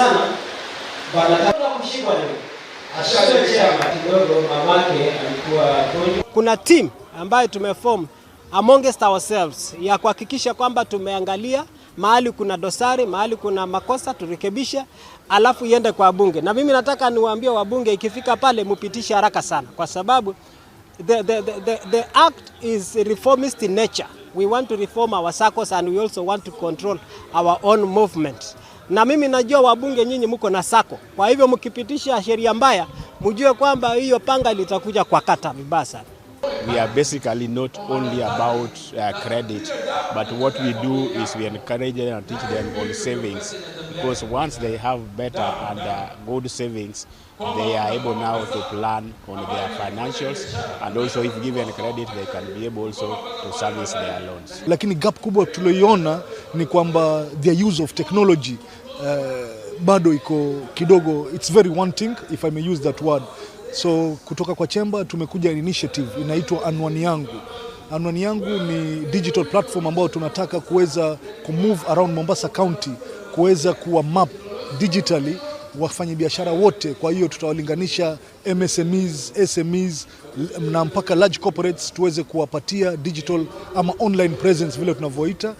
sana bana kushikwa leo. Kidogo mamake alikuwa kuna team ambayo tumeform amongst ourselves ya kuhakikisha kwamba tumeangalia mahali kuna dosari, mahali kuna makosa turekebisha, alafu iende kwa bunge. Na mimi nataka niwaambie wabunge ikifika pale mupitishe haraka sana kwa sababu the act is reformist in nature. We want to reform our SACCOs and we also want to control our own movement. Na mimi najua wabunge nyinyi mko na SACCO. Kwa hivyo mkipitisha sheria mbaya, mjue kwamba hiyo panga litakuja kwa kata vibaya sana. We are basically not only about credit, but what we do is we encourage them and teach them on savings, because once they have better and good savings, they are able now to plan on their financials, and also if given credit they can be able also to service their loans. Lakini gap kubwa tuliyoiona ni kwamba the use of technology bado iko kidogo, it's very wanting if I may use that word. So kutoka kwa Chamber tumekuja initiative inaitwa Anwani Yangu. Anwani Yangu ni digital platform ambayo tunataka kuweza kumove around Mombasa County, kuweza kuwa map digitally wafanyabiashara wote. Kwa hiyo tutawalinganisha MSMEs, SMEs na mpaka large corporates tuweze kuwapatia digital ama online presence vile tunavyoita.